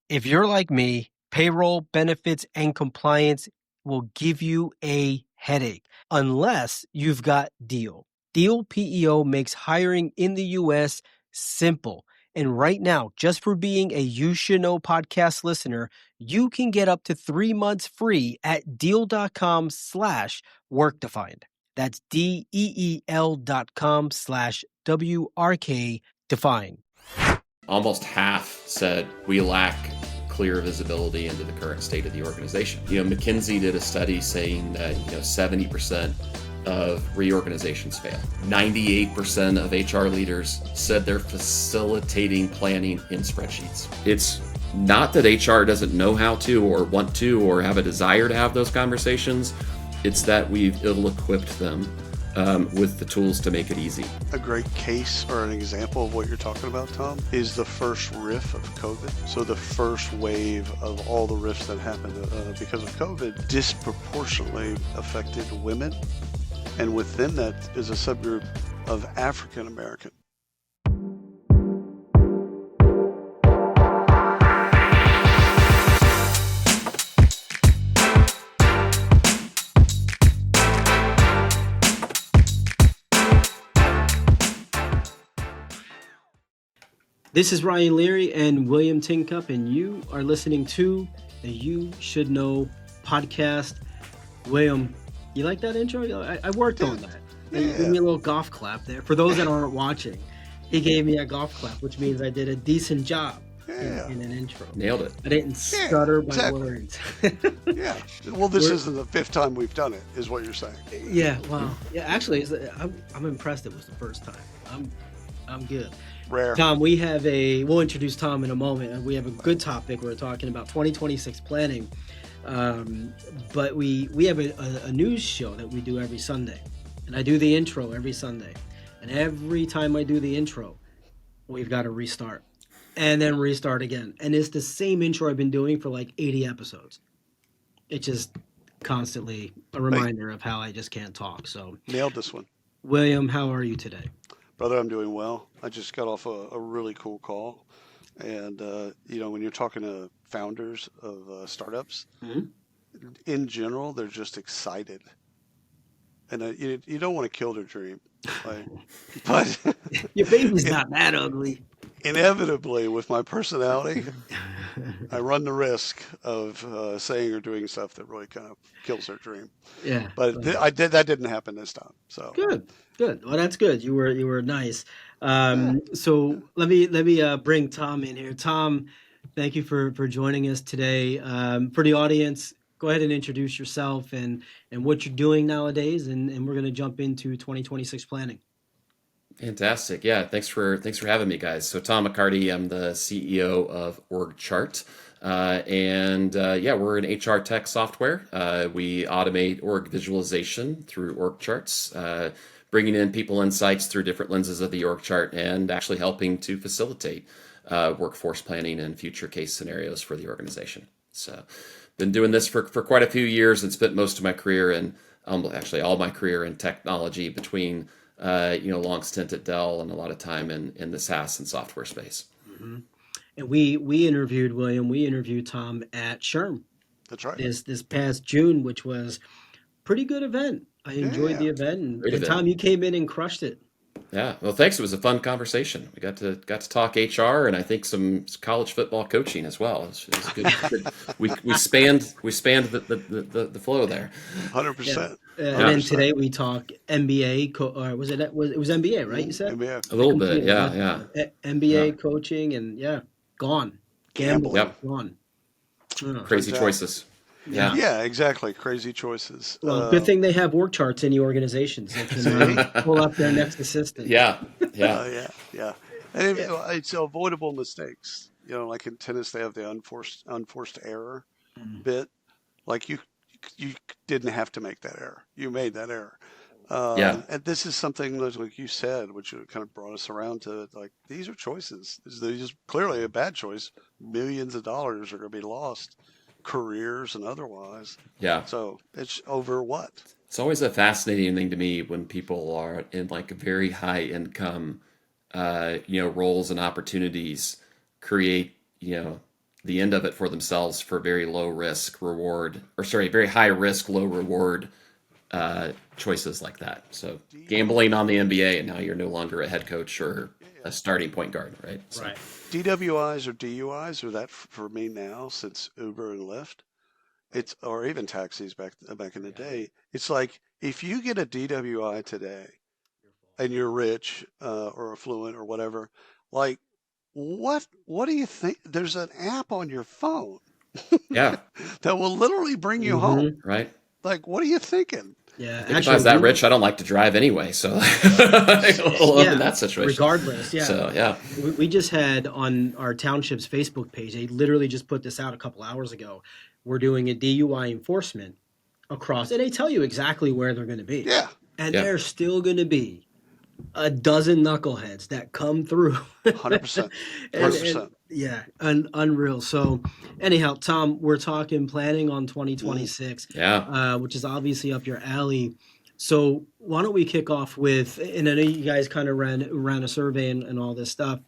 If you're like me, payroll, benefits, and compliance will give you a headache unless you've got Deal. Deal PEO makes hiring in the U.S. simple. And right now, just for being a You Should Know podcast listener, you can get up to 3 months free at deal.com/workdefined. That's DEEL.com/WRK defined. Almost half said we lack clear visibility into the current state of the organization. McKinsey did a study saying that 70% of reorganizations fail. 98% of HR leaders said they're facilitating planning in spreadsheets. It's not that HR doesn't know how to or want to or have a desire to have those conversations. It's that we've ill-equipped them with the tools to make it easy. A great case or an example of what you're talking about, Tom, is the first riff of COVID. So the first wave of all the rifts that happened because of COVID disproportionately affected women. And within that is a subgroup of African American. This is Ryan Leary and William Tincup, and you are listening to the You Should Know podcast. William, you like that intro? I worked on that. Yeah. You gave me a little golf clap there. For those that aren't watching, he gave me a golf clap, which means I did a decent job in an intro. Nailed it. I didn't stutter my words. Yeah. Well, this isn't the fifth time we've done it, is what you're saying. Yeah. Well, yeah. Actually, I'm impressed. It was the first time. I'm good. Rare. Tom, we'll introduce Tom in a moment. We have a good topic. We're talking about 2026 planning. But we have a news show that we do every Sunday. And I do the intro every Sunday. And every time I do the intro, we've got to restart. And then restart again. And it's the same intro I've been doing for like 80 episodes. It's just constantly a reminder of how I just can't talk. So nailed this one. William, how are you today? Brother, I'm doing well. I just got off a really cool call. And, when you're talking to founders of startups, in general, they're just excited. And you don't want to kill their dream. But your baby's not that ugly. Inevitably, with my personality, I run the risk of saying or doing stuff that really kind of kills their dream. Yeah. But that didn't happen this time. So Good. Well, that's good. You were nice. So let me bring Tom in here. Tom, thank you for joining us today. For the audience, go ahead and introduce yourself and what you're doing nowadays, and we're going to jump into 2026 planning. Fantastic. Yeah. Thanks for having me, guys. So Tom McCarty, I'm the CEO of OrgChart. We're an HR tech software. We automate org visualization through org charts, bringing in people insights through different lenses of the org chart and actually helping to facilitate workforce planning and future case scenarios for the organization. So been doing this for quite a few years and spent most of my career in, actually all my career in technology between, long stint at Dell and a lot of time in the SaaS and software space. Mm-hmm. And we interviewed William. We interviewed Tom at SHRM. That's right. This past June, which was a pretty good event. I enjoyed the event, and Tom, you came in and crushed it. Yeah, well, thanks. It was a fun conversation. We got to talk HR and I think some college football coaching as well. It was good. We spanned the flow there. 100%. And then today we talk MBA. It was MBA, right? You said MBA. A little bit, yeah. MBA coaching and gone. Gambling, Yep. Gone. Crazy choices. Yeah, exactly. Crazy choices. Well, good thing they have org charts in the organizations. They can pull up their next assistant. Yeah. And it's avoidable mistakes. Like in tennis, they have the unforced error bit. Like you didn't have to make that error. You made that error. And this is something like you said, which kind of brought us around to like, these are choices. This is clearly a bad choice. Millions of dollars are going to be lost. Careers and otherwise. Yeah. So it's over what? It's always a fascinating thing to me when people are in like very high income, roles and opportunities create, the end of it for themselves for very low risk reward, or sorry, very high risk, low reward choices like that. So gambling on the NBA, and now you're no longer a head coach or Yeah, a yeah. starting point guard, right? So Right. DWIs or DUIs or that for me now since Uber and Lyft. It's or even taxis back in the day. It's like if you get a DWI today and you're rich or affluent or whatever, like what do you think? There's an app on your phone yeah, that will literally bring you home. Hmm. right. Like, what are you thinking? Yeah, I think if I actually, was that rich, I don't like to drive anyway. So I love in yeah. that situation. Regardless, yeah. So yeah, We just had on our township's Facebook page. They literally just put this out a couple hours ago. We're doing a DUI enforcement across, and they tell you exactly where they're going to be, Yeah, and yeah, there's still going to be a dozen knuckleheads that come through. 100%, And 100%. yeah, unreal. So anyhow, Tom, we're talking planning on Mm. 2026, yeah. which is obviously up your alley. So why don't we kick off with, and I know you guys kind of ran a survey and all this stuff.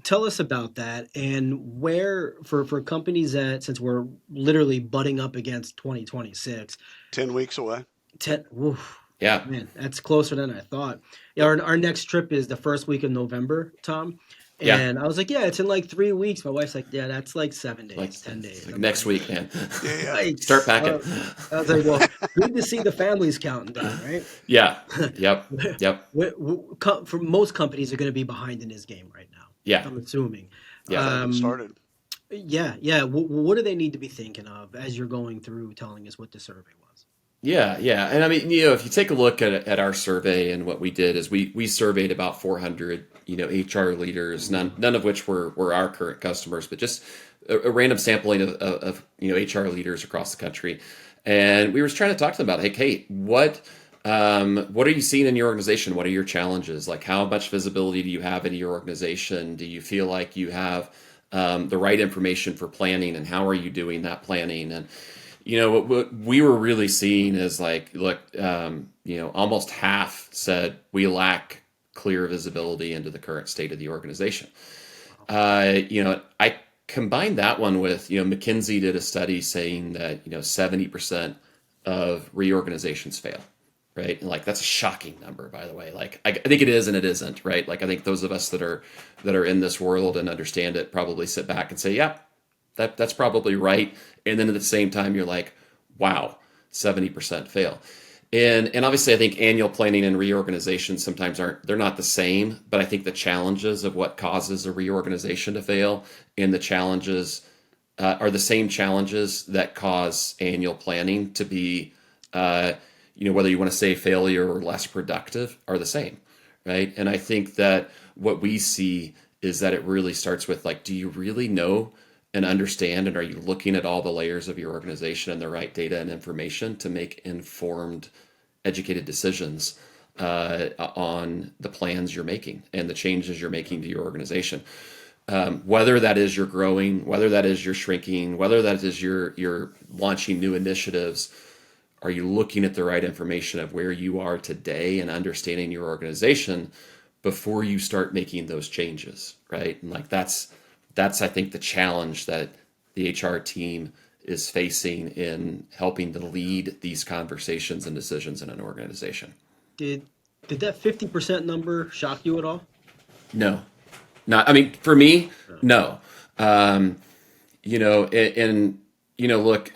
Tell us about that and where for companies that, since we're literally butting up against 2026, 10 weeks away. woof, Yeah. man, that's closer than I thought. Yeah, Yep. our next trip is the first week of November, Tom. Yeah. And I was like, yeah, it's in like 3 weeks. My wife's like, yeah, that's like seven Like, days, 10 days. like I'm next like, week, man. Yeah, yeah. Start yikes. packing. I was like, well, good to see the families counting down, right? Yeah. Yep. Yep. For most companies are going to be behind in this game right now. Yeah. I'm assuming. They Yeah. haven't Um, started. yeah, yeah. What do they need to be thinking of as you're going through telling us what the survey was? Yeah, yeah, and I mean, if you take a look at our survey, and what we did is we surveyed about 400, HR leaders, none of which were our current customers, but just a random sampling of HR leaders across the country, and we were trying to talk to them about, hey, what are you seeing in your organization? What are your challenges? Like, how much visibility do you have into your organization? Do you feel like you have the right information for planning, and how are you doing that planning? And what we were really seeing is like, look, almost half said we lack clear visibility into the current state of the organization. I combined that one with, McKinsey did a study saying that, 70% of reorganizations fail. Right. And like, that's a shocking number, by the way. Like, I think it is and it isn't. Right. Like, I think those of us that are in this world and understand it probably sit back and say, yeah, that's probably right. And then at the same time, you're like, wow, 70% fail. And obviously, I think annual planning and reorganization sometimes they're not the same, but I think the challenges of what causes a reorganization to fail and the challenges are the same challenges that cause annual planning to be, whether you want to say failure or less productive, are the same, right? And I think that what we see is that it really starts with, like, do you really know and understand, and are you looking at all the layers of your organization and the right data and information to make informed, educated decisions on the plans you're making and the changes you're making to your organization? Whether that is you're growing, whether that is you're shrinking, whether that is you're launching new initiatives, are you looking at the right information of where you are today and understanding your organization before you start making those changes, right? And like, that's I think the challenge that the HR team is facing in helping to lead these conversations and decisions in an organization. Did did that 50% number shock you at all? No, not. I mean, for me, No. no. Um, and look,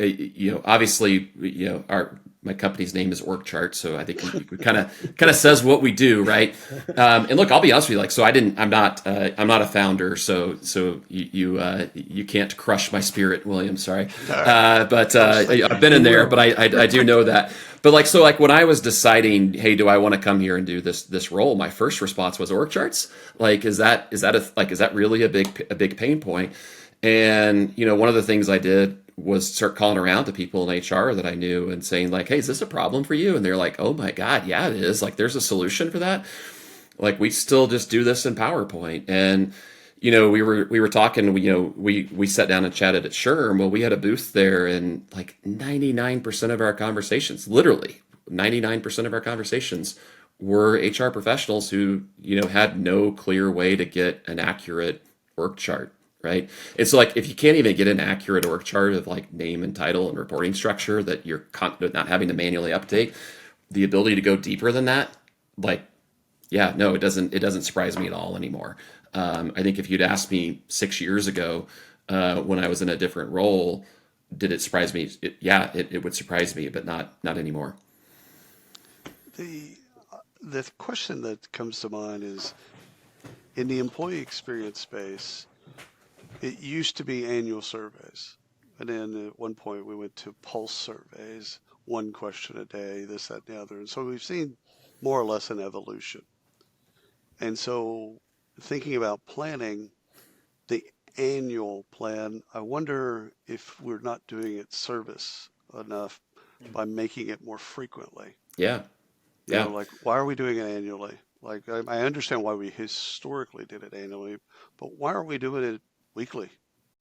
obviously, our my company's name is org chart, so I think it kind of says what we do, right? And look, I'll be honest with you, like, so I'm not a founder, so you can't crush my spirit, William. Sorry, All right. but I was thinking I've been in You there, will. but I do know that. But like, so like, when I was deciding, hey, do I want to come here and do this role? My first response was org charts. Like, is that really a big pain point? And one of the things I did was start calling around to people in HR that I knew and saying, like, hey, is this a problem for you? And they're like, oh my God, yeah, it is. Like, there's a solution for that. Like, we still just do this in PowerPoint. And we were talking. We sat down and chatted at SHRM. Well, we had a booth there, and like 99% of our conversations, literally 99% of our conversations, were HR professionals who had no clear way to get an accurate org chart, right? It's like if you can't even get an accurate org chart of like name and title and reporting structure that you're not having to manually update, the ability to go deeper than that, like, yeah, no, it doesn't surprise me at all anymore. I think if you'd asked me 6 years ago, when I was in a different role, did it surprise me? It would surprise me, but not anymore. The the question that comes to mind is in the employee experience space, it used to be annual surveys. And then at one point we went to pulse surveys, one question a day, this, that, and the other. And so we've seen more or less an evolution. And so thinking about planning, the annual plan, I wonder if we're not doing it service enough by making it more frequently. Yeah, You know, yeah. like, why are we doing it annually? Like, I understand why we historically did it annually, but why aren't we doing it weekly?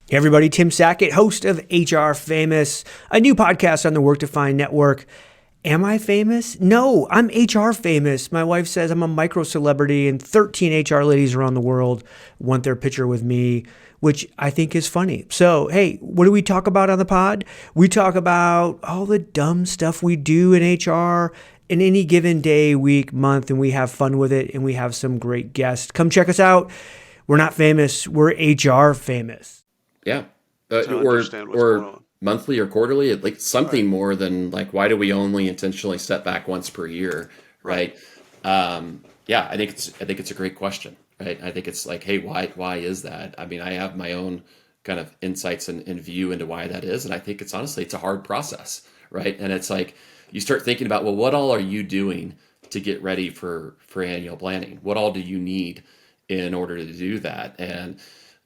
Hey everybody, Tim Sackett, host of HR Famous, a new podcast on the Work Defined Network. Am I famous? No, I'm HR famous. My wife says I'm a micro celebrity and 13 HR ladies around the world want their picture with me, which I think is funny. So, hey, what do we talk about on the pod? We talk about all the dumb stuff we do in HR in any given day, week, month, and we have fun with it and we have some great guests. Come check us out. We're not famous, we're HR famous. Yeah, To or understand what's going on. monthly or quarterly, like something Right. more than like why do we only intentionally step back once per year, right? Yeah, I think it's a great question, right? I think it's like, hey, why is that? I mean, I have my own kind of insights and view into why that is, and I think it's honestly it's a hard process, right? And it's like you start thinking about, well, what all are you doing to get ready for annual planning? What all do you need in order to do that? And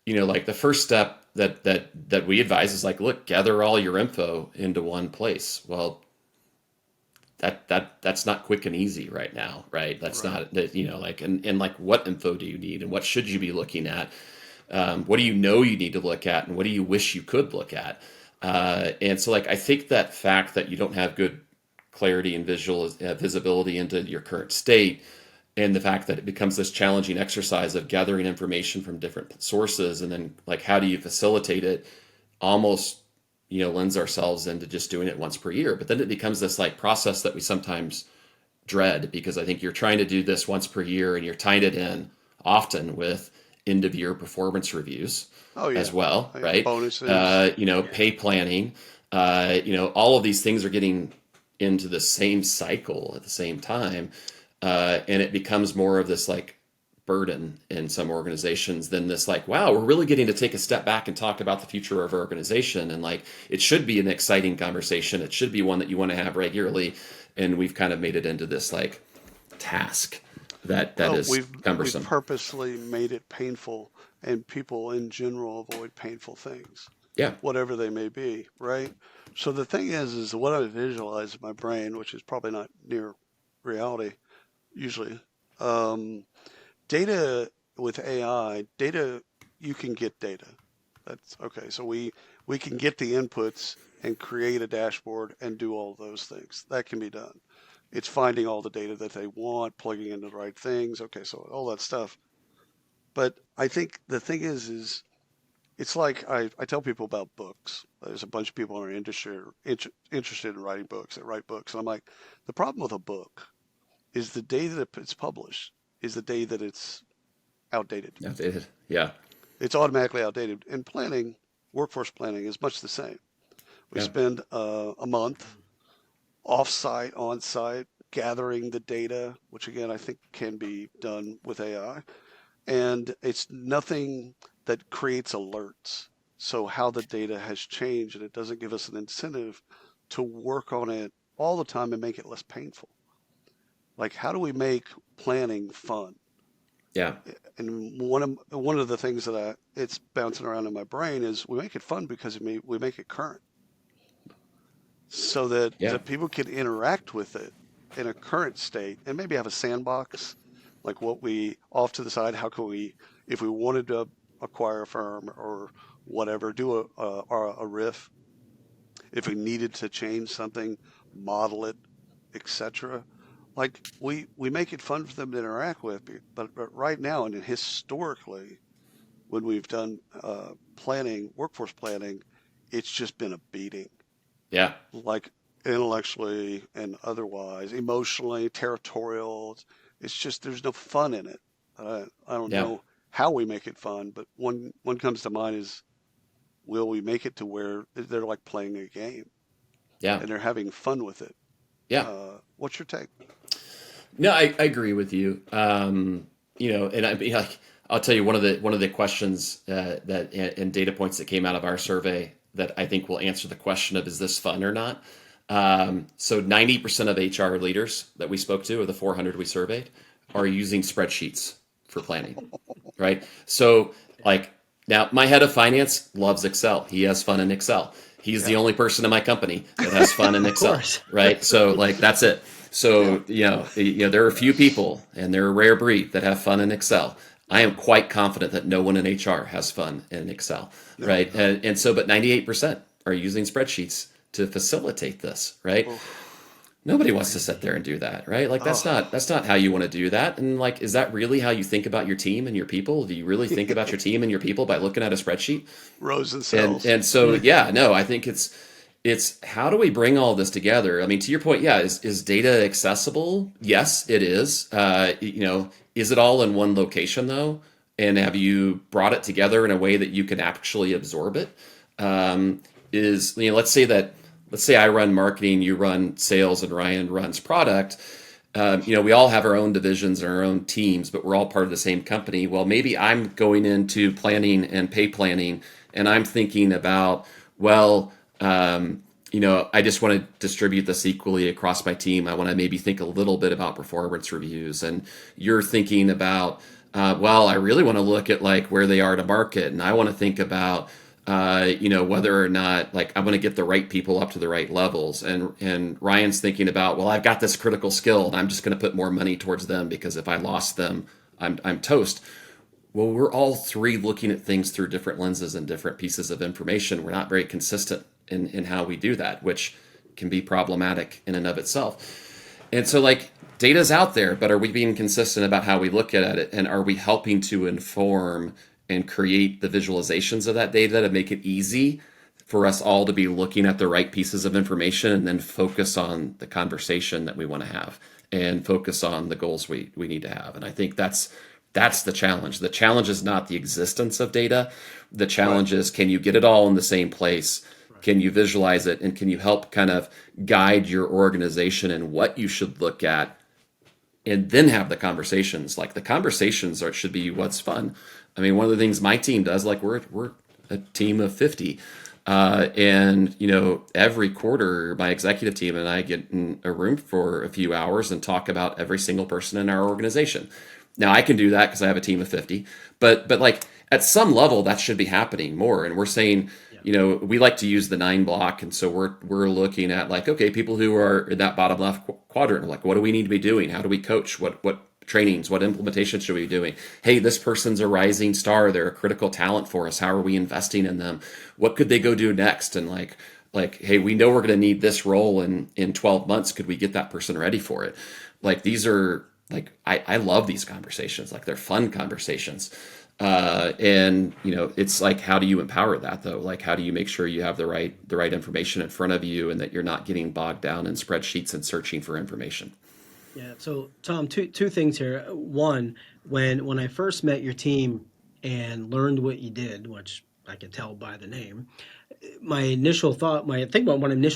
like the first step that we advise is like, look, gather all your info into one place. Well, that's not quick and easy right now, right? That's Right. not that, like, and like what info do you need and what should you be looking at? What do you know you need to look at and what do you wish you could look at? And so like I think that fact that you don't have good clarity and visual visibility into your current state, and the fact that it becomes this challenging exercise of gathering information from different sources and then like how do you facilitate it, almost lends ourselves into just doing it once per year. But then it becomes this like process that we sometimes dread, because I think you're trying to do this once per year and you're tying it in often with end of year performance reviews Oh, as yeah. well, Oh, yeah. right? Bonuses. Pay planning, all of these things are getting into the same cycle at the same time. And it becomes more of this like burden in some organizations than this like, wow, we're really getting to take a step back and talk about the future of our organization. And like, it should be an exciting conversation. It should be one that you want to have regularly. And we've kind of made it into this like task that Well, is we've cumbersome. purposely made it painful, and people in general avoid painful things, Yeah. whatever they may be, right? So the thing is what I visualize in my brain, which is probably not near reality usually. Um, Data with AI, data, you can get data. That's okay. So we can get the inputs and create a dashboard and do all those things. That can be done. It's finding all the data that they want, plugging in the right things. Okay, so all that stuff. But I think the thing is it's like I tell people about books. There's a bunch of people in our industry are interested in writing books. They write books, and I'm like, the problem with a book is the day that it's published is the day that it's outdated. Outdated. Yeah. It's automatically outdated. And planning, workforce planning, is much the same. We Yeah. spend a month off-site, on-site, gathering the data, which again I think can be done with AI. And it's nothing that creates alerts. So how the data has changed, and it doesn't give us an incentive to work on it all the time and make it less painful. Like, how do we make planning fun? Yeah. And one of the things that it's bouncing around in my brain is we make it fun because we make it current, so that Yeah. people can interact with it in a current state and maybe have a sandbox, like what we off to the side. How can we, if we wanted to acquire a firm or whatever, do a riff, if we needed to change something, model it, etc. Like we make it fun for them to interact with, but right now and historically, when we've done planning, workforce planning, it's just been a beating. Yeah. Like intellectually and otherwise, emotionally, territorial. It's just there's no fun in it. I don't Yeah. know how we make it fun, but one comes to mind is, will we make it to where they're like playing a game Yeah. and they're having fun with it? Yeah. What's your take? No, I agree with you. And I mean, like, I'll tell you one of the questions that and data points that came out of our survey that I think will answer the question of, is this fun or not? So 90% of HR leaders that we spoke to, of the 400 we surveyed, are using spreadsheets for planning, right? So like, now my head of finance loves Excel. He has fun in Excel. He's the only person in my company that has fun in Excel, right? So like, that's it. So, there are a few people, and they're a rare breed, that have fun in Excel. I am quite confident that no one in HR has fun in Excel, right? And so, but 98% are using spreadsheets to facilitate this, right? Nobody wants to sit there and do that, right? Like, that's not how you want to do that. And like, is that really how you think about your team and your people? Do you really think about your team and your people by looking at a spreadsheet? Rows and cells. And so, I think it's how do we bring all this together? I mean, to your point, is data accessible? Yes, it is. Is it all in one location though? And have you brought it together in a way that you can actually absorb it? Let's say I run marketing, you run sales, and Ryan runs product. We all have our own divisions and our own teams, but we're all part of the same company. Well, maybe I'm going into planning and pay planning, and I'm thinking about, I just want to distribute this equally across my team. I want to maybe think a little bit about performance reviews. And you're thinking about, I really want to look at like where they are to market. And I want to think about, whether or not like I'm going to get the right people up to the right levels. And Ryan's thinking about, I've got this critical skill and I'm just going to put more money towards them because if I lost them, I'm toast. Well, we're all three looking at things through different lenses and different pieces of information. We're not very consistent in how we do that, which can be problematic in and of itself. And so like data's out there, but are we being consistent about how we look at it? And are we helping to inform and create the visualizations of that data to make it easy for us all to be looking at the right pieces of information and then focus on the conversation that we want to have and focus on the goals we need to have? And I think that's the challenge. The challenge is not the existence of data. The challenge is, can you get it all in the same place? Can you visualize it? And can you help kind of guide your organization in what you should look at and then have the conversations? Like the conversations should be what's fun. I mean, one of the things my team does, like we're a team of 50. And every quarter my executive team and I get in a room for a few hours and talk about every single person in our organization. Now I can do that because I have a team of 50, but like at some level that should be happening more. And we're saying, we like to use the 9 block. And so we're looking at like, okay, people who are in that bottom left quadrant, like, what do we need to be doing? How do we coach? What trainings, what implementations should we be doing? Hey, this person's a rising star. They're a critical talent for us. How are we investing in them? What could they go do next? And like, hey, we know we're going to need this role in 12 months. Could we get that person ready for it? Like, these are like, I love these conversations. Like, they're fun conversations. And it's like, how do you empower that though? Like, how do you make sure you have the right information in front of you and that you're not getting bogged down in spreadsheets and searching for information? Yeah. So Tom, two things here. One, when I first met your team and learned what you did, which I could tell by the name, my initial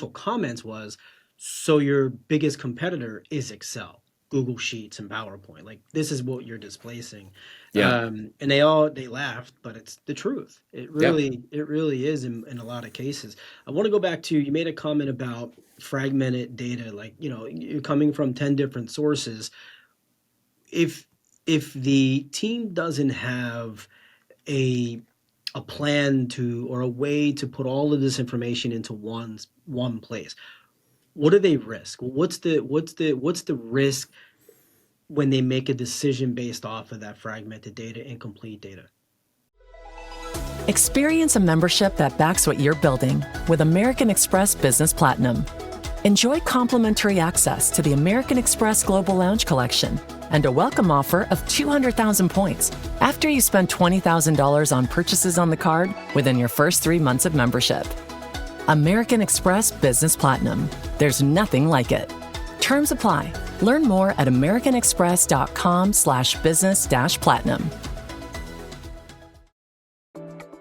comments was, so your biggest competitor is Excel, Google Sheets, and PowerPoint. Like, this is what you're displacing. Yeah. And they laughed, but it's the truth. It really is in a lot of cases. I want to go back to, you made a comment about fragmented data, like, you're coming from 10 different sources. If the team doesn't have a plan to, or a way to put all of this information into one place, what do they risk? What's the risk when they make a decision based off of that fragmented data, incomplete data? Experience a membership that backs what you're building with American Express Business Platinum. Enjoy complimentary access to the American Express Global Lounge Collection, and a welcome offer of 200,000 points after you spend $20,000 on purchases on the card within your first 3 months of membership. American Express Business Platinum. There's nothing like it. Terms apply. Learn more at americanexpress.com/business-platinum.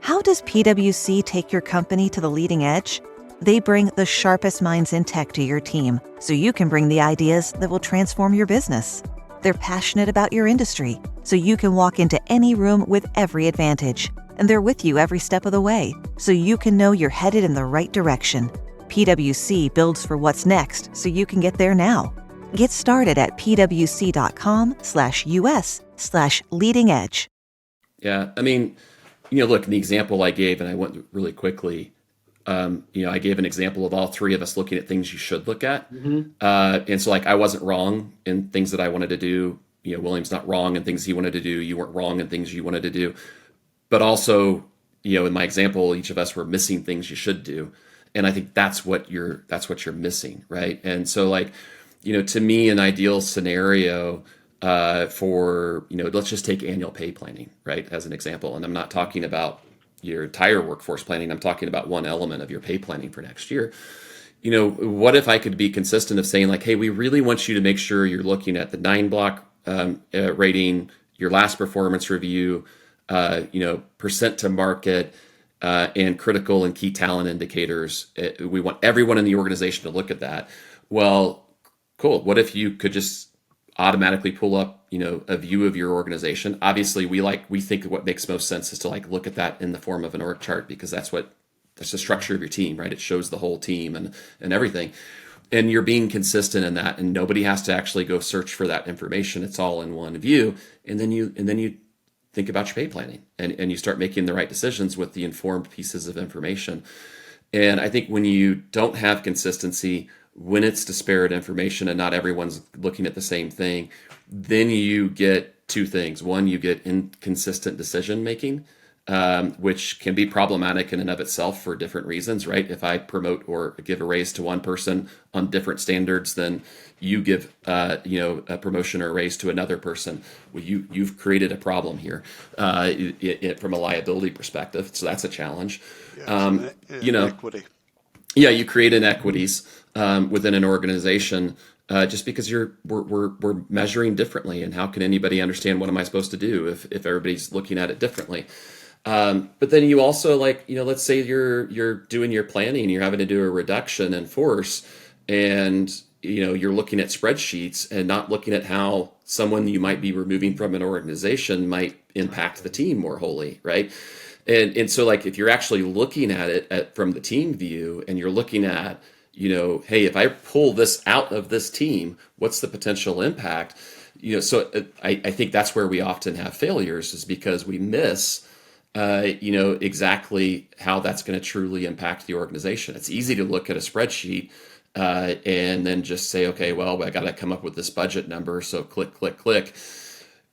How does PwC take your company to the leading edge? They bring the sharpest minds in tech to your team so you can bring the ideas that will transform your business. They're passionate about your industry so you can walk into any room with every advantage. And they're with you every step of the way so you can know you're headed in the right direction. PwC builds for what's next so you can get there now. Get started at pwc.com/us/leading edge. Yeah, I mean, look, in the example I gave, and I went really quickly, I gave an example of all three of us looking at things you should look at. And so I wasn't wrong in things that I wanted to do. William's not wrong in things he wanted to do. You weren't wrong in things you wanted to do. But also, in my example, each of us were missing things you should do. And I think that's what you're missing, right? And so to me, an ideal scenario for, let's just take annual pay planning, right, as an example. And I'm not talking about your entire workforce planning. I'm talking about one element of your pay planning for next year. What if I could be consistent of saying hey, we really want you to make sure you're looking at the 9-block rating, your last performance review, percent to market, and critical and key talent indicators. We want everyone in the organization to look at that. Well, cool. What if you could just automatically pull up, a view of your organization? Obviously, we think what makes most sense is to look at that in the form of an org chart, because that's the structure of your team, right? It shows the whole team and everything. And you're being consistent in that, and nobody has to actually go search for that information. It's all in one view. And then you think about your pay planning and you start making the right decisions with the informed pieces of information. And I think when you don't have consistency, when it's disparate information and not everyone's looking at the same thing, then you get two things. One, you get inconsistent decision making, which can be problematic in and of itself for different reasons, right? If I promote or give a raise to one person on different standards than you give, a promotion or a raise to another person, well, you've created a problem here from a liability perspective. So that's a challenge. Equity. Yeah, you create inequities within an organization just because we're measuring differently. And how can anybody understand what am I supposed to do if everybody's looking at it differently? But then you also let's say you're doing your planning, you're having to do a reduction in force, and you're looking at spreadsheets and not looking at how someone you might be removing from an organization might impact the team more wholly, right? And so if you're actually looking at it from the team view, and you're looking at, hey, if I pull this out of this team, what's the potential impact? So I think that's where we often have failures, is because we miss, exactly how that's going to truly impact the organization. It's easy to look at a spreadsheet and then just say, okay, well, I got to come up with this budget number. So click, click, click.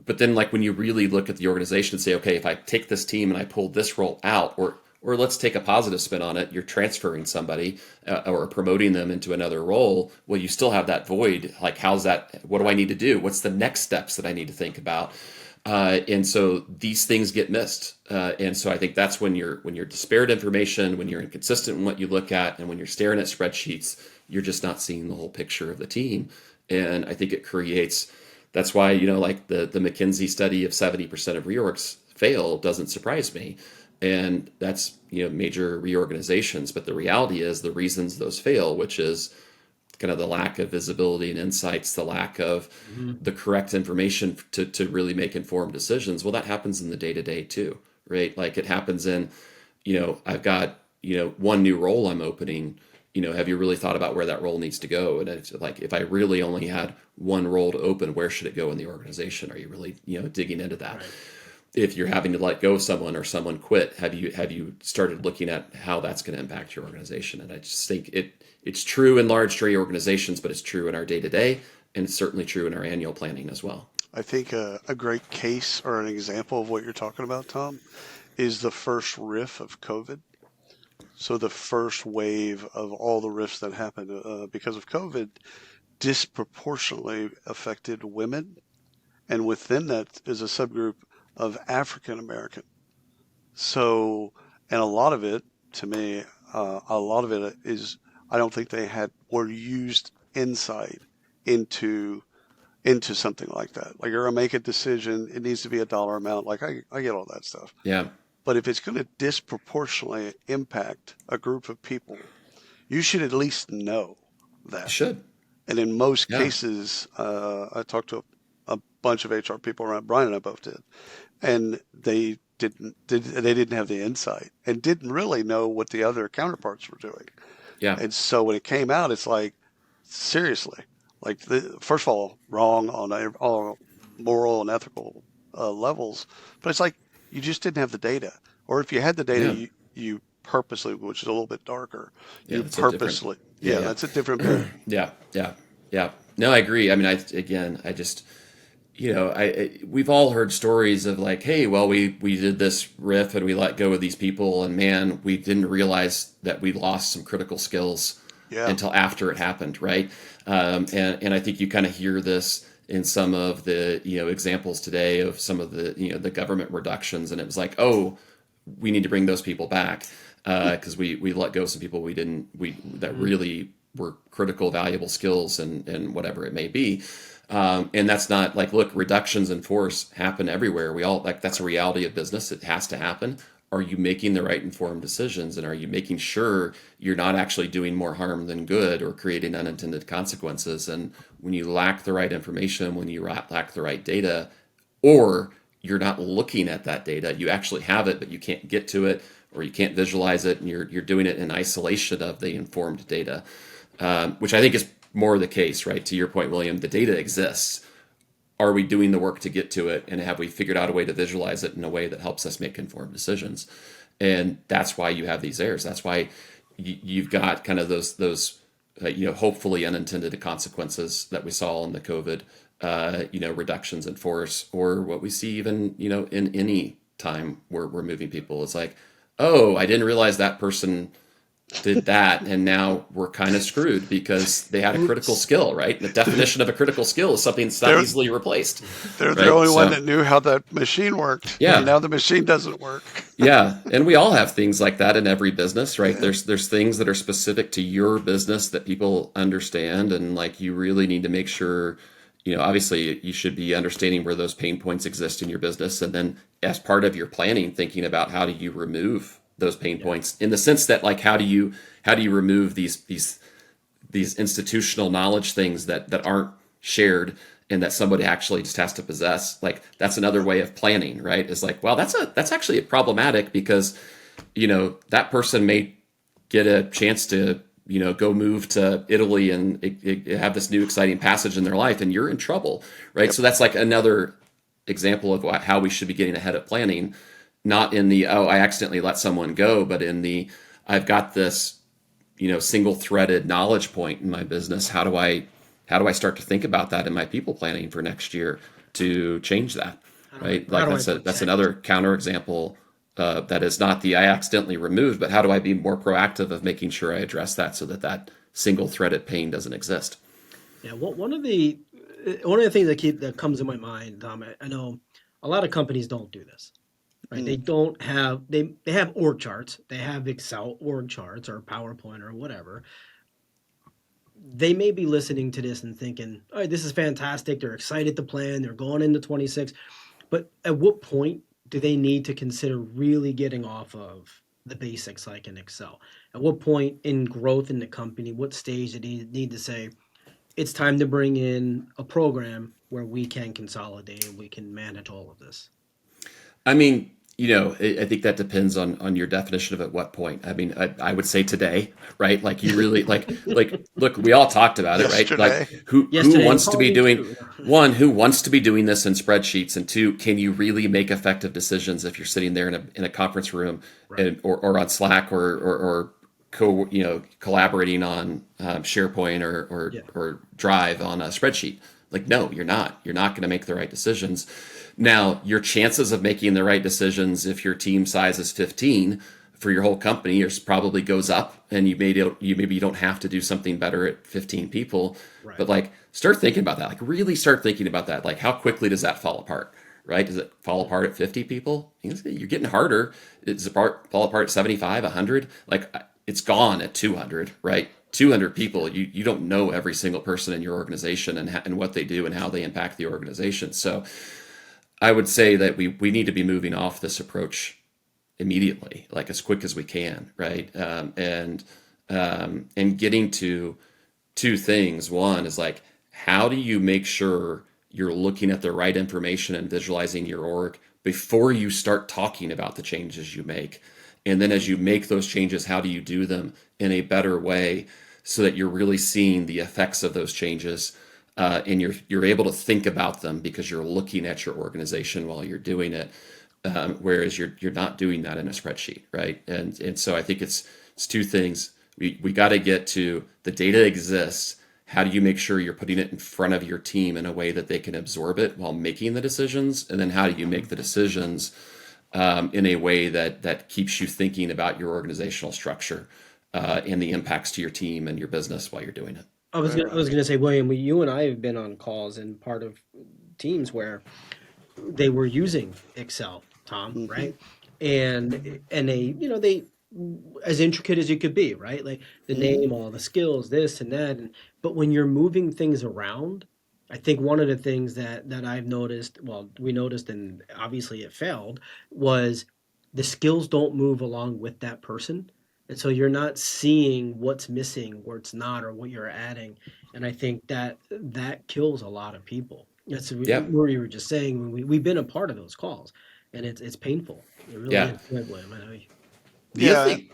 But then when you really look at the organization and say, okay, if I take this team and I pull this role out, or let's take a positive spin on it, you're transferring somebody or promoting them into another role. Well, you still have that void. How's that? What do I need to do? What's the next steps that I need to think about? And so these things get missed. And so I think that's when you're disparate information, when you're inconsistent in what you look at, and when you're staring at spreadsheets, you're just not seeing the whole picture of the team. And I think it creates. That's why, the McKinsey study of 70% of reorgs fail doesn't surprise me. And that's, major reorganizations. But the reality is the reasons those fail, which is kind of the lack of visibility and insights, the lack of the correct information to really make informed decisions. Well, that happens in the day-to-day too, right? It happens in, I've got, one new role I'm opening. Have you really thought about where that role needs to go? And it's if I really only had one role to open, where should it go in the organization? Are you really, digging into that? Right. If you're having to let go of someone or someone quit, have you started looking at how that's going to impact your organization? And I just think it's true in large trade organizations, but it's true in our day-to-day, and it's certainly true in our annual planning as well. I think a great case or an example of what you're talking about, Tom, is the first riff of COVID. So the first wave of all the rifts that happened because of COVID disproportionately affected women and within that is a subgroup of African American. So, and a lot of it, to me, a lot of it is, I don't think they were used insight into something like that. Like, you're gonna make a decision, it needs to be a dollar amount. Like, I get all that stuff. Yeah. But if it's going to disproportionately impact a group of people, you should at least know that. Should. And in most Yeah. cases, I talked to a bunch of HR people around. Brian and I both did, and they didn't have the insight and didn't really know what the other counterparts were doing. Yeah. And so when it came out, it's like, seriously, like, first of all, wrong on all moral and ethical levels, but it's like, you just didn't have the data. Or if you had the data, Yeah. you purposely, which is a little bit darker, Yeah, you that's a different- purposely, yeah. that's a different bit. Yeah. No, I agree. I mean, I just, we've all heard stories of like, hey, well, we did this riff and we let go of these people, and man, we didn't realize that we lost some critical skills until after it happened, right? And I think you kind of hear this in some of the examples today of some of the the government reductions, and it was like, oh, we need to bring those people back because we let go of some people that really were critical, valuable skills and whatever it may be. And that's not like, look, reductions in force happen everywhere. We all that's a reality of business. It has to happen. Are you making the right informed decisions, and are you making sure you're not actually doing more harm than good or creating unintended consequences? And when you lack the right information, when you lack the right data, or you're not looking at that data, you actually have it, but you can't get to it, or you can't visualize it, and you're doing it in isolation of the informed data, which I think is more the case, right? To your point, William, the data exists. Are we doing the work to get to it, and have we figured out a way to visualize it in a way that helps us make informed decisions? And that's why you have these errors. That's why you've got kind of those hopefully unintended consequences that we saw in the COVID reductions in force, or what we see even in any time we're moving people. It's like, oh, I didn't realize that person did that, and now we're kind of screwed because they had a critical skill, right? The definition of a critical skill is something that's not easily replaced. They're the only one that knew how that machine worked. Yeah. And now the machine doesn't work. Yeah. And we all have things like that in every business, right? Yeah. There's things that are specific to your business that people understand, and like, you really need to make sure, obviously you should be understanding where those pain points exist in your business, and then as part of your planning, thinking about how do you remove those pain points, in the sense that, like, how do you remove these institutional knowledge things that aren't shared and that somebody actually just has to possess. Like, that's another way of planning, right? Is like, well, that's actually problematic because that person may get a chance to go move to Italy and have this new exciting passage in their life, and you're in trouble, right? Yep. So that's like another example of how we should be getting ahead of planning. Not in the, oh, I accidentally let someone go, but in the, I've got this, single-threaded knowledge point in my business. How do I start to think about that in my people planning for next year to change that, right? Like, that's another counterexample that is not the I accidentally removed, but how do I be more proactive of making sure I address that so that single-threaded pain doesn't exist? Yeah, one of the things that comes in my mind, Tom, I know a lot of companies don't do this. Right? They don't have they have org charts. They have Excel org charts or PowerPoint or whatever. They may be listening to this and thinking, "All right, this is fantastic. They're excited to plan. They're going into 26." But at what point do they need to consider really getting off of the basics like in Excel? At what point in growth in the company, what stage do they need to say, it's time to bring in a program where we can consolidate and we can manage all of this? I mean, I think that depends on your definition of at what point. I mean, I would say today, right? Like, you really like, look, we all talked about it, right? Like, who wants to be doing, one, who wants to be doing this in spreadsheets, and two, can you really make effective decisions if you're sitting there in a conference room, right, or on Slack or collaborating on SharePoint or Drive on a spreadsheet? Like, no, you're not. You're not going to make the right decisions. Now, your chances of making the right decisions if your team size is 15 for your whole company, yours probably goes up, and maybe you don't have to do something better at 15 people, Right. but like start thinking about that. Like really start thinking about that. Like how quickly does that fall apart? Right? Does it fall apart at 50 people? You're getting harder. Does it fall apart at 75, 100? Like it's gone at 200, right? 200 people, you don't know every single person in your organization and what they do and how they impact the organization. So I would say that we need to be moving off this approach immediately, like as quick as we can, right? And getting to two things. One is like, how do you make sure you're looking at the right information and visualizing your org before you start talking about the changes you make? And then as you make those changes, how do you do them in a better way so that you're really seeing the effects of those changes, and you're able to think about them because you're looking at your organization while you're doing it, whereas you're not doing that in a spreadsheet, right? And so I think it's two things. We got to get to the data exists. How do you make sure you're putting it in front of your team in a way that they can absorb it while making the decisions? And then how do you make the decisions in a way that keeps you thinking about your organizational structure and the impacts to your team and your business while you're doing it? I was gonna say, William, you and I have been on calls and part of teams where they were using Excel, Tom, right? And they as intricate as you could be, right? Like the name, all the skills, this and that. But when you're moving things around, I think one of the things that I've noticed, well, we noticed, and obviously it failed, was the skills don't move along with that person. And so you're not seeing what's missing, where it's not, or what you're adding. And I think that kills a lot of people. That's Yeah. where you were just saying, when we've been a part of those calls, and it's painful. It really Yeah. is. Go ahead, William. I know The other Yeah. thing,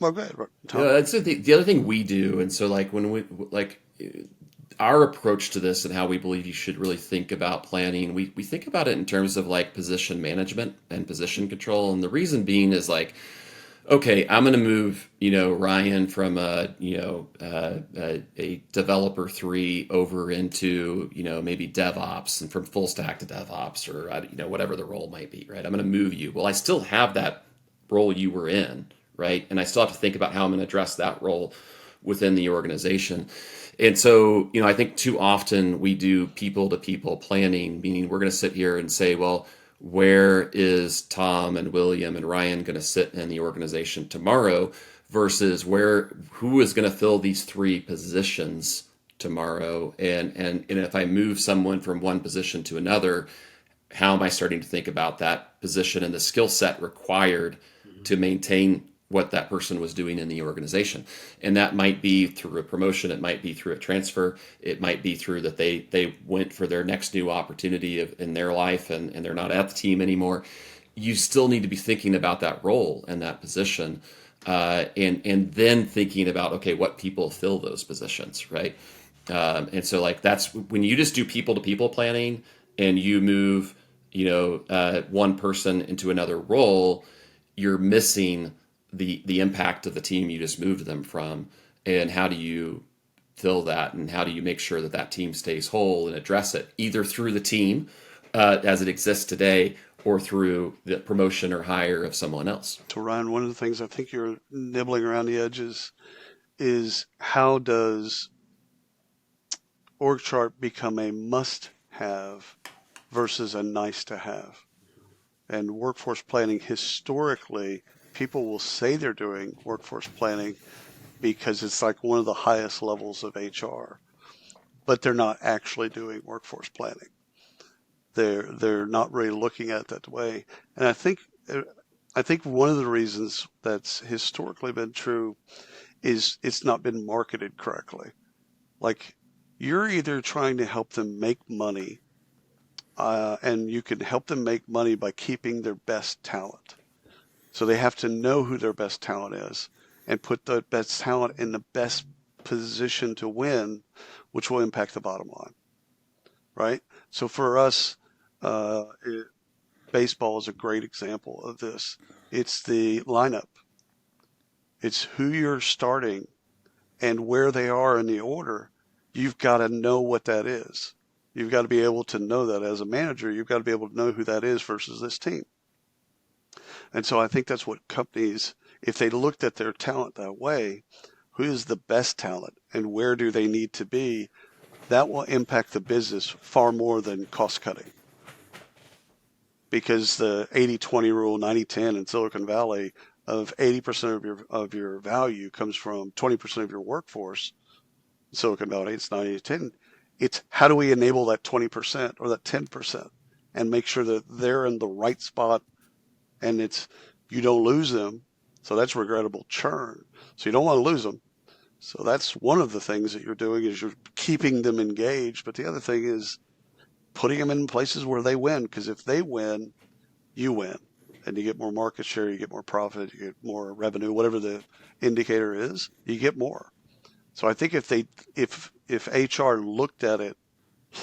Well, go ahead, Tom. that's the other thing we do. And so like when we like our approach to this and how we believe you should really think about planning, we think about it in terms of like position management and position control. And the reason being is like, okay, I'm going to move, Ryan from a developer 3 over into, maybe DevOps, and from full stack to DevOps, or whatever the role might be, right? I'm going to move you. Well, I still have that role you were in, right? And I still have to think about how I'm going to address that role within the organization. And so, I think too often we do people to people planning, meaning we're going to sit here and say, well, where is Tom and William and Ryan going to sit in the organization tomorrow versus who is going to fill these 3 positions tomorrow? And if I move someone from one position to another, how am I starting to think about that position and the skill set required to maintain what that person was doing in the organization? And that might be through a promotion, it might be through a transfer, it might be through that they went for their next new opportunity in their life and they're not at the team anymore. You still need to be thinking about that role and that position, and then thinking about, okay, what people fill those positions, right? And so like that's when you just do people to people planning and you move one person into another role, you're missing the impact of the team you just moved them from, and how do you fill that, and how do you make sure that team stays whole and address it either through the team as it exists today or through the promotion or hire of someone else. So Ryan, one of the things I think you're nibbling around the edges is how does org chart become a must-have versus a nice-to-have? And workforce planning, historically, people will say they're doing workforce planning because it's like one of the highest levels of HR, but they're not actually doing workforce planning. They're not really looking at it that way. And I think one of the reasons that's historically been true is it's not been marketed correctly. Like, you're either trying to help them make money, and you can help them make money by keeping their best talent. So they have to know who their best talent is and put the best talent in the best position to win, which will impact the bottom line, right? So for us, baseball is a great example of this. It's the lineup. It's who you're starting and where they are in the order. You've got to know what that is. You've got to be able to know that as a manager. You've got to be able to know who that is versus this team. And so I think that's what companies, if they looked at their talent that way, who is the best talent and where do they need to be, that will impact the business far more than cost cutting. Because the 80-20 rule, 90-10 in Silicon Valley, of 80% of your value comes from 20% of your workforce. In Silicon Valley, it's 90-10. It's how do we enable that 20% or that 10% and make sure that they're in the right spot, and it's you don't lose them. So that's regrettable churn. So you don't want to lose them. So that's one of the things that you're doing is you're keeping them engaged. But the other thing is putting them in places where they win, because if they win, you win. And you get more market share, you get more profit, you get more revenue, whatever the indicator is, you get more. So I think if HR looked at it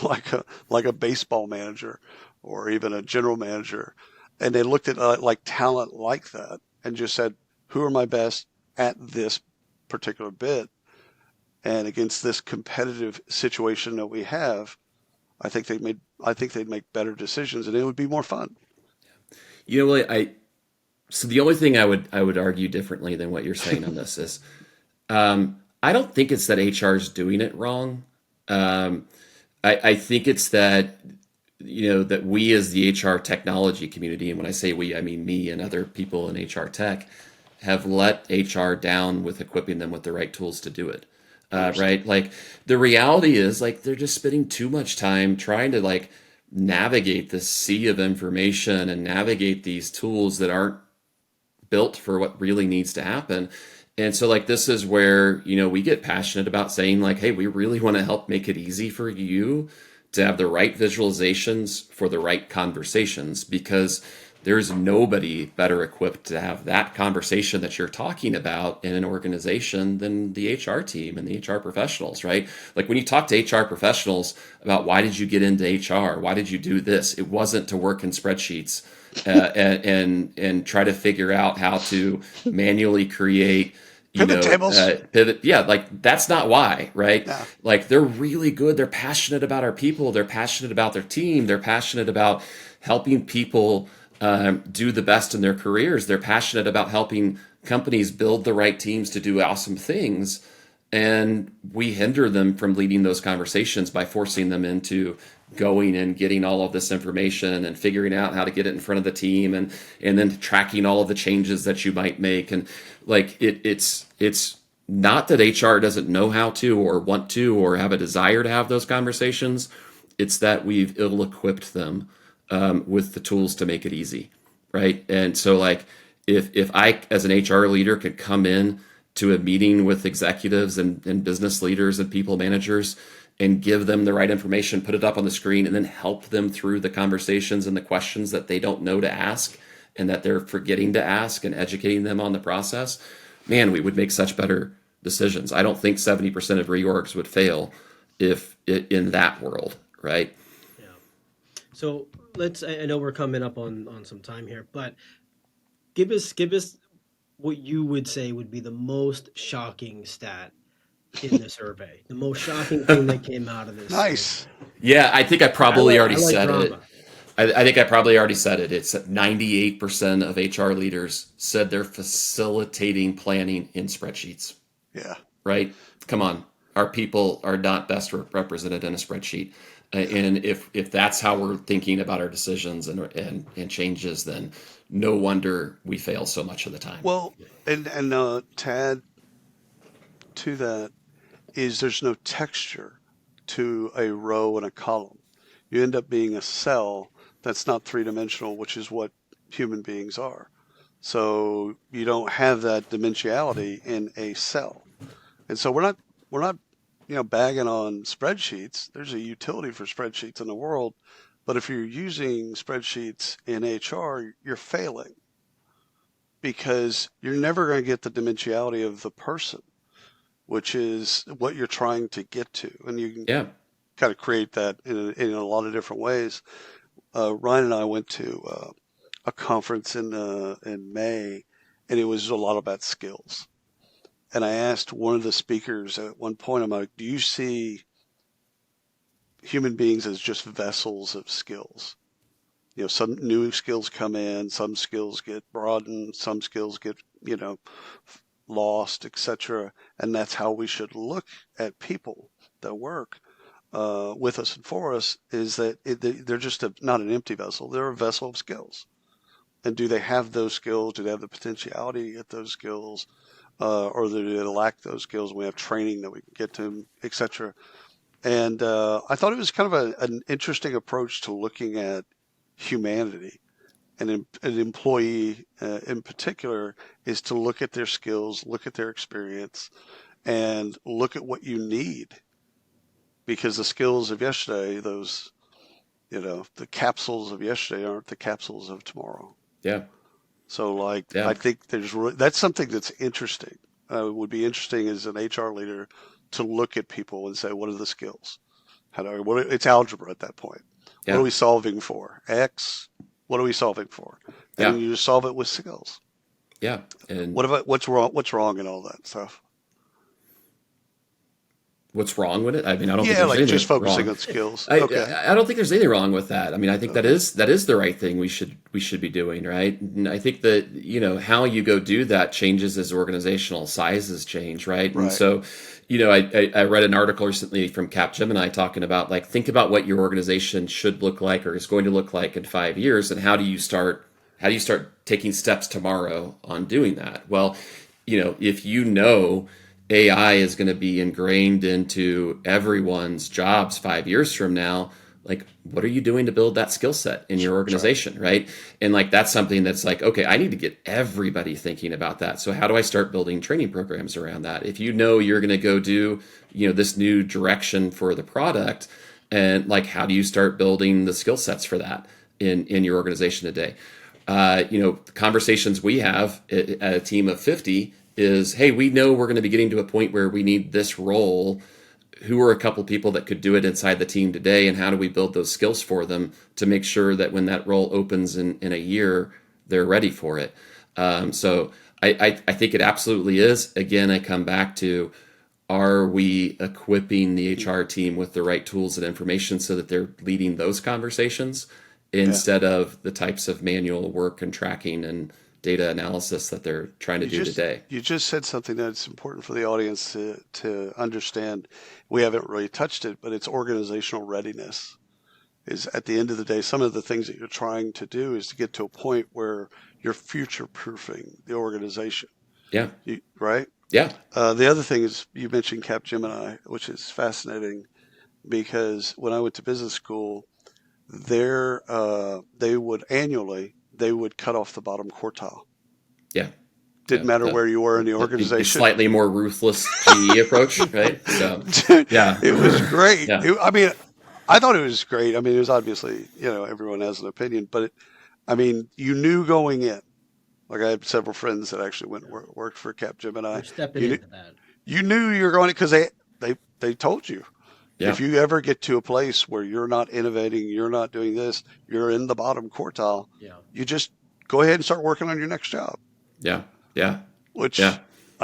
like a baseball manager or even a general manager, and they looked at like talent like that and just said, who are my best at this particular bit and against this competitive situation that we have, I think they'd make better decisions and it would be more fun. You know what? So the only thing I would argue differently than what you're saying on this is, I don't think it's that HR is doing it wrong. I think it's that that we as the HR technology community, and when I say we, I mean me and other people in HR tech, have let HR down with equipping them with the right tools to do it. Right? Like the reality is, like they're just spending too much time trying to like navigate this sea of information and navigate these tools that aren't built for what really needs to happen. And so like this is where we get passionate about saying like, hey, we really want to help make it easy for you to have the right visualizations for the right conversations, because there's nobody better equipped to have that conversation that you're talking about in an organization than the HR team and the HR professionals, right? Like when you talk to HR professionals about why did you get into HR? Why did you do this? It wasn't to work in spreadsheets and try to figure out how to manually create pivot tables. Pivot. Yeah. Like that's not why, right? Yeah. Like they're really good. They're passionate about our people. They're passionate about their team. They're passionate about helping people do the best in their careers. They're passionate about helping companies build the right teams to do awesome things. And we hinder them from leading those conversations by forcing them into going and getting all of this information and figuring out how to get it in front of the team and then tracking all of the changes that you might make. And like it's not that HR doesn't know how to or want to or have a desire to have those conversations. It's that we've ill-equipped them with the tools to make it easy, right? And so like if I as an HR leader could come in to a meeting with executives and business leaders and people managers and give them the right information, put it up on the screen, and then help them through the conversations and the questions that they don't know to ask and that they're forgetting to ask, and educating them on the process, man, we would make such better decisions. I don't think 70% of reorgs would fail if in that world, right? Yeah. So I know we're coming up on some time here, but give us what you would say would be the most shocking stat in the survey, the most shocking thing that came out of this. Nice. Yeah, I think I probably already said drama. it. I think I probably already said it. It's 98% of HR leaders said they're facilitating planning in spreadsheets. Yeah. Right? Come on. Our people are not best represented in a spreadsheet. And if that's how we're thinking about our decisions and changes, then no wonder we fail so much of the time. Well, and to add to that is there's no texture to a row and a column. You end up being a cell that's not three-dimensional, which is what human beings are. So you don't have that dimensionality in a cell. And so we're not bagging on spreadsheets. There's a utility for spreadsheets in the world, but if you're using spreadsheets in HR, you're failing because you're never going to get the dimensionality of the person, which is what you're trying to get to. And you can kind of create that in a lot of different ways. Ryan and I went to a conference in May, and it was a lot about skills. And I asked one of the speakers at one point, I'm like, do you see human beings as just vessels of skills? Some new skills come in, some skills get broadened, some skills get lost, etc. And that's how we should look at people that work with us and for us, is that they're just not an empty vessel. They're a vessel of skills. And do they have those skills? Do they have the potentiality at those skills? Or do they lack those skills? We have training that we can get to them, etc. And I thought it was kind of an interesting approach to looking at humanity. And an employee in particular is to look at their skills, look at their experience, and look at what you need. Because the skills of yesterday, the capsules of yesterday aren't the capsules of tomorrow. Yeah. So I think that's something that's interesting. It would be interesting as an HR leader to look at people and say, what are the skills? It's algebra at that point. Yeah. What are we solving for? X. What are we solving for? And you just solve it with skills. Yeah. And what's wrong in all that stuff? What's wrong with it? I mean, I don't think there's anything just focusing wrong. on skills. I don't think there's anything wrong with that. I mean, I think that is the right thing we should be doing, right? And I think that, how you go do that changes as organizational sizes change, right? And so, I read an article recently from Capgemini talking about, think about what your organization should look like or is going to look like in 5 years, and how do you start taking steps tomorrow on doing that? Well, if AI is going to be ingrained into everyone's jobs 5 years from now, what are you doing to build that skill set in your organization, right? And that's something that's okay, I need to get everybody thinking about that. So how do I start building training programs around that? If you're going to go do, this new direction for the product, and how do you start building the skill sets for that in your organization today? Conversations we have at a team of 50 is, hey, we know we're going to be getting to a point where we need this role. Who are a couple people that could do it inside the team today, and how do we build those skills for them to make sure that when that role opens in a year, they're ready for it? So I think it absolutely is. Again, I come back to, are we equipping the HR team with the right tools and information so that they're leading those conversations instead of the types of manual work and tracking and data analysis that they're trying to do today? You just said something that's important for the audience to understand. We haven't really touched it, but it's organizational readiness. Is at the end of the day, some of the things that you're trying to do is to get to a point where you're future-proofing the organization. Yeah. Right? Yeah. The other thing is, you mentioned Capgemini, which is fascinating, because when I went to business school, they would annually cut off the bottom quartile. Yeah. Didn't matter where you were in the organization. Slightly more ruthless GE approach, right? So, Dude, yeah. It was great. Yeah. I thought it was great. It was obviously, everyone has an opinion, but you knew going in. I had several friends that actually went and worked for Capgemini. We're stepping into that. You knew you were going to, because they told you. Yeah. If you ever get to a place where you're not innovating, you're not doing this, you're in the bottom quartile, you just go ahead and start working on your next job. Yeah. Yeah. Which I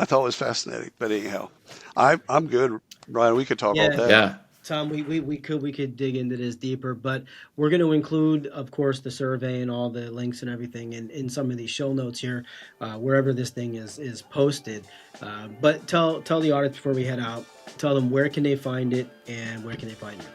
thought was fascinating. But anyhow, I'm good, Ryan. We could talk all day. Yeah. Tom, we could dig into this deeper, but we're going to include, of course, the survey and all the links and everything in some of these show notes here, wherever this thing is posted. But tell the audience before we head out, tell them where can they find it and where can they find you.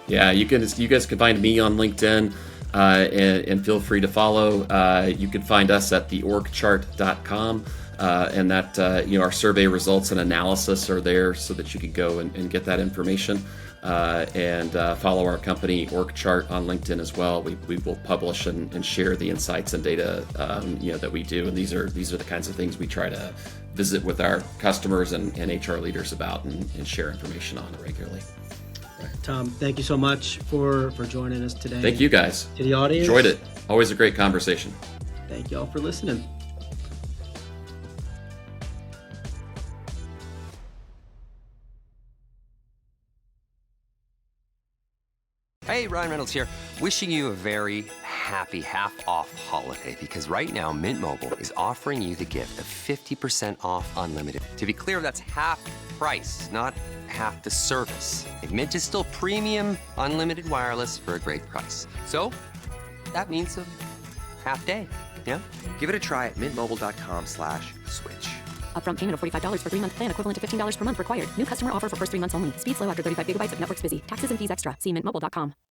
Yeah, you guys can find me on LinkedIn, and feel free to follow. You can find us at theorgchart.com. And that our survey results and analysis are there so that you can go and get that information, and follow our company OrgChart on LinkedIn as well. We will publish and share the insights and data that we do, and these are the kinds of things we try to visit with our customers and HR leaders about and share information on regularly. Tom, thank you so much for joining us today. Thank you guys. To the audience, enjoyed it. Always a great conversation. Thank you all for listening. Hey, Ryan Reynolds here, wishing you a very happy half-off holiday, because right now Mint Mobile is offering you the gift of 50% off unlimited. To be clear, that's half price, not half the service. Mint is still premium unlimited wireless for a great price. So that means a half day, yeah? Give it a try at mintmobile.com/switch. Upfront payment of $45 for 3-month plan, equivalent to $15 per month required. New customer offer for first 3 months only. Speed slow after 35 gigabytes if network's busy. Taxes and fees extra. See mintmobile.com.